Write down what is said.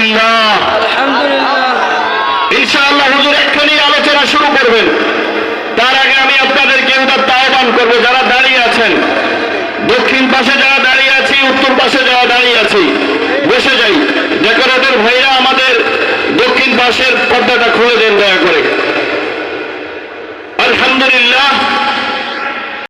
আলহামদুলিল্লাহ। ইনশাআল্লাহ হুজুর এক্ষুনি আলোচনা শুরু করবেন। তার আগে আমি আপনাদেরকে আহ্বান করবো, যারা দাঁড়িয়ে আছেন, দক্ষিণ পাশে যারা দাঁড়িয়ে আছি, উত্তর পাশে যারা দাঁড়িয়ে আছি, বসে যাই। ডেকোরেটর ভাইরা আমাদের দক্ষিণ পাশের পর্দাটা খুলে দেন দয়া করে।